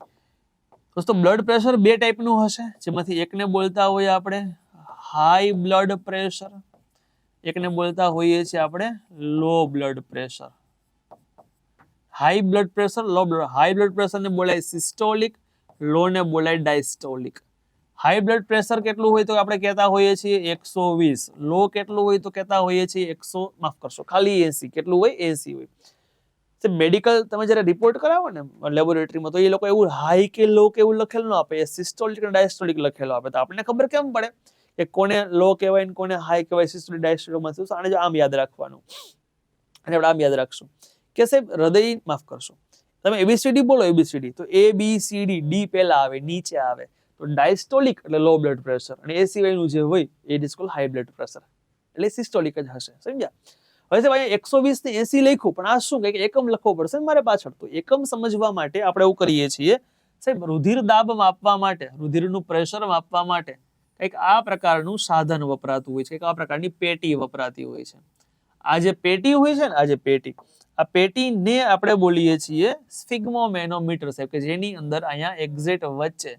Speaker 1: દોસ્તો બ્લડ પ્રેશર બે ટાઈપનું હશે, જેમાંથી એકને બોલતા હોઈએ આપણે હાઈ બ્લડ પ્રેશર, એકને બોલતા હોઈએ છીએ આપણે low blood pressure. High blood pressure high blood pressure ને બોલાય સિસ્ટોલિક, લો ને બોલાય ડાયસ્ટોલિક. હાઈ બ્લડ પ્રેશર કેટલું હોય તો આપણે કહેતા હોઈએ છીએ 120, લો કેટલું હોય તો કહેતા હોઈએ છીએ 100 ખાલી 80. કેટલું હોય 80 હોય. મેડિકલ તમે જયારે રિપોર્ટ કરાવો ને લેબોરેટરીમાં તો એ લોકો એવું હાઈ કે લો કે એવું લખેલું ન આપે, એ સિસ્ટોલિક અને ડાયસ્ટોલિક લખેલો આપે. તો આપણને ખબર કેમ પડે કે કોને લો કહેવાય ને કોને હાઈ કહેવાય, સિસ્ટોલિક ડાયસ્ટોલિકમાં શું? આને આમ યાદ રાખવાનું અને આપણે આમ યાદ રાખશું કે સાહેબ હૃદય માફ કરશો તમે એબીસીડી બોલો એબીસીડી તો એ બી સી ડી ડી પહેલા આવે નીચે આવે તો ડાયસ્ટોલિક એટલે લો બ્લડ પ્રેશર અને એ સિવાયનું જે હોય એ is called high blood pressure એટલે સિસ્ટોલિક જ હશે. સમજ્યા? હવે સાહેબ અહીંયા 120 ને 80 લખ્યું પણ આ શું કે એકમ લખવો પડશે ને મારે પાછળ. તો એકમ સમજવા માટે આપણે એવું કરીએ છીએ સાહેબ રુધિર દાબ માપવા માટે, રુધિરનું પ્રેશર માપવા માટે કંઈક આ પ્રકારનું સાધન વપરાતું હોય છે, કંઈક આ પ્રકારની પેટી વપરાતી હોય છે. આ જે પેટી હોય છે ને આ પેટીને આપણે બોલીએ છીએ સ્ફિગ્મોમેનોમીટર સાહેબ, કે જેની અંદર અહીંયા એક્ઝેક્ટ વચ્ચે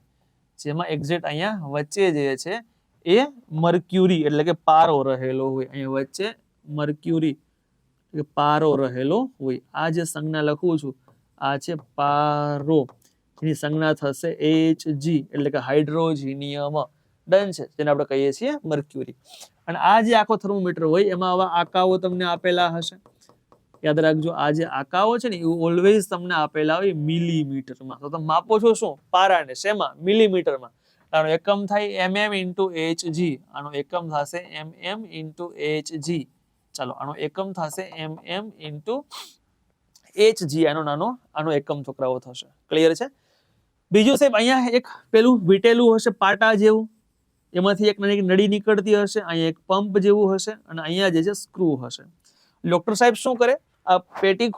Speaker 1: અહીંયા વચ્ચે જે છે એ મર્ક્યુરી એટલે કે પારો રહેલો હોય. અહીંયા વચ્ચે મર્ક્યુરી પારો રહેલો હોય. આ જે સંજ્ઞા લખું છું આ છે પારો, એની સંજ્ઞા થશે Hg એટલે કે હાઇડ્રોજીનિયમ. ડન છે, જેને આપણે કહીએ છીએ મર્ક્યુરી. અને આ જે આખો થર્મોમીટર હોય એમાં આવા આકાઓ તમને આપેલા હશે. યાદ રાખજો આ જે આકાઓ છે ને એ ઓલવેઝ તમને આપેલા હોય મિલીમીટરમાં. તો તમે માપો છો શું? પારાને. શેમાં? મિલીમીટરમાં. આનો એકમ થાય mm into Hg, આનો એકમ થશે mm into Hg. ચાલો આનો એકમ થશે mm into Hg, આનો એકમ છોકરાઓ થશે. ક્લિયર છે? બીજું સાહેબ અહીંયા એક પેલું વીટેલું હશે પાટા જેવું, એમાંથી એક નાની નળી નીકળતી હશે, અહીંયા એક પંપ જેવું હશે અને અહીંયા જે છે સ્ક્રૂ હશે. ડોક્ટર સાહેબ શું કરે? આ પેટી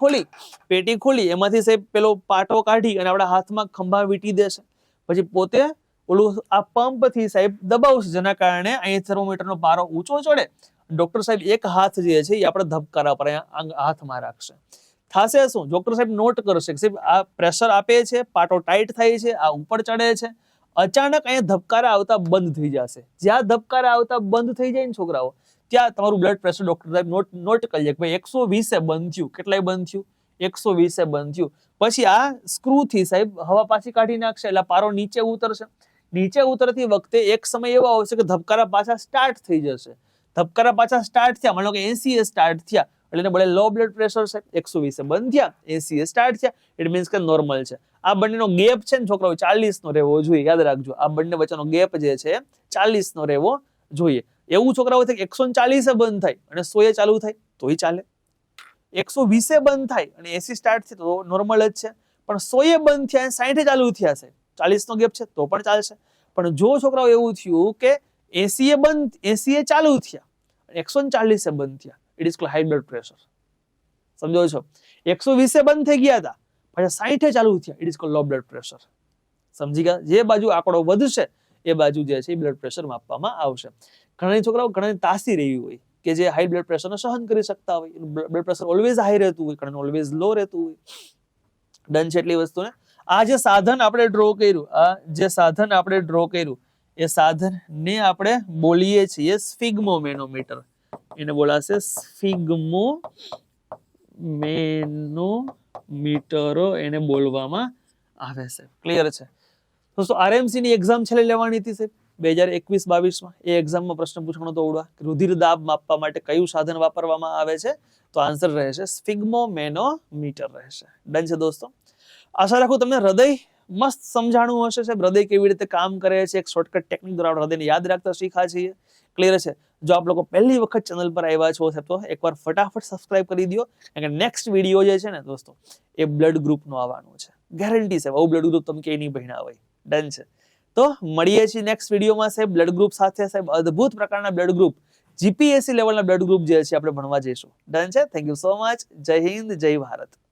Speaker 1: ખોલી એમાંથી સાહેબ પેલો પાટો કાઢી અને આપણા હાથમાં ખંભા વીટી દેશે, પછી પોતે ઓલું આ પંપ થી સાહેબ દબાવશે, જેના કારણે અહીં થર્મોમીટરનો પારો ઊંચો ચડે. ડોક્ટર સાહેબ એક હાથ જે છે એ આપણે ધબકારા પર હાથમાં રાખશે. થાશે શું? ડોક્ટર સાહેબ નોટ કરશે કે સાહેબ આ પ્રેશર આપે છે, પાટો ટાઈટ થાય છે, આ ઉપર ચડે છે. અચાનક અહીંયા ધબકારા આવતા બંધ થઈ જશે. જ્યાં ધબકારા આવતા બંધ થઈ જાય ને છોકરાઓ ત્યાં તમારું બ્લડ પ્રેશર ડોક્ટર સાહેબ નોટ કરી લે કે ભાઈ 120 બંધ થયું. કેટલાય બંધ થયું? 120 બંધ થયું. પછી આ સ્ક્રૂ થી સાહેબ હવા પાછી કાઢી નાખશે એટલે પારો નીચે ઉતરશે. નીચે ઉતરતી વખતે એક સમય એવો આવશે કે ધબકારા પાછા સ્ટાર્ટ થઈ જશે. ધબકારા પાછા સ્ટાર્ટ થયા, માનો કે 80 સ્ટાર્ટ થયા એટલે એને બોલે લો બ્લડ પ્રેશર છે. 120 બંધ થયા, 80 સ્ટાર્ટ થયા, ઇટ મીન્સ કે નોર્મલ છે. આ બંનેનો ગેપ છે ને છોકરાઓ 40 નો રહેવો જોઈએ. યાદ રાખજો આ બંને વચ્ચેનો ગેપ જે છે 40 નો રહેવો જોઈએ. એવું છોકરાઓ થાય કે 140 બંધ થાય અને 100 ચાલુ થાય તોય ચાલે, 120 બંધ થાય અને 80 સ્ટાર્ટ થાય તો નોર્મલ જ છે. પણ 100 બંધ થયા 60 ચાલુ થયા છે, 40 નો ગેપ છે તો પણ ચાલશે. પણ જો છોકરાઓ એવું થયું કે 80 ચાલુ થયા 140 બંધ થયા, it is called high blood pressure. સમજો છો? 120 બંધ થઈ ગયા હતા પાછા 60 ચાલુ થયા, it is called low blood pressure. સમજી ગયા? જે બાજુ આંકડો વધશે એ બાજુ જે છે બ્લડ પ્રેશર માપવામાં આવશે. ઘણા છોકરાઓ ઘણા તાસી રહી હોય કે જે હાઈ બ્લડ પ્રેશરને સહન કરી શકતા હોય, બ્લડ પ્રેશર ઓલવેઝ હાઈ રહેતું હોય, ઘણા ઓલવેઝ લો રહેતું હોય. ડન છે એટલી વસ્તુને. આ જે સાધન આપણે ડ્રો કર્યું, આ જે સાધન આપણે ડ્રો કર્યું, એ સાધન ને આપણે બોલીએ છીએ સ્ફિગ્મોમેનોમીટર. એને બોલાશે સ્ફિગ્મોમેનોમીટરો એને બોલવામાં આવે છે. ક્લિયર છે દોસ્તો? આરએમસી ની એક્ઝામ છેલ્લે લેવાની હતી સાહેબ 2021-22 એ એક્ઝામમાં પ્રશ્ન પૂછવાનો તો ઉડા રુધિર દાબ માપવા માટે કયું સાધન વાપરવામાં આવે છે? તો આન્સર રહેશે સ્ફિગ્મોમેનોમીટર રહેશે. ડન છે દોસ્તો? આશા રાખું તમને હૃદય મસ્ત સમજાણું હશે સાહેબ. હૃદય કેવી રીતે કામ કરે છે, એક શોર્ટકટ ટેકનિક દ્વારા હૃદયને યાદ રાખતા શીખ્યા છીએ. ક્લિયર છે? જો આપ લોકો પહેલી વખત ચેનલ પર આવ્યા છો સાહેબ તો એકવાર ફટાફટ સબસ્ક્રાઇબ કરી દો. કારણ કે નેક્સ્ટ વિડીયો જે છે ને દોસ્તો એ બ્લડ ગ્રુપનો આવવાનો છે. ગેરંટી છે, આવું બ્લડ ગ્રુપ તમે ક્યાંય નહીં ભણ્યા હોય. ડન છે? તો મળીએ છીએ નેક્સ્ટ વિડીયોમાં સાહેબ બ્લડ ગ્રુપ સાથે. સાહેબ અદ્ભુત પ્રકારના બ્લડ ગ્રુપ, જીપીએસસી લેવલના બ્લડ ગ્રુપ જે છે આપણે ભણવા જઈશું. ડન છે? Thank you so much. જય હિન્દ, જય ભારત.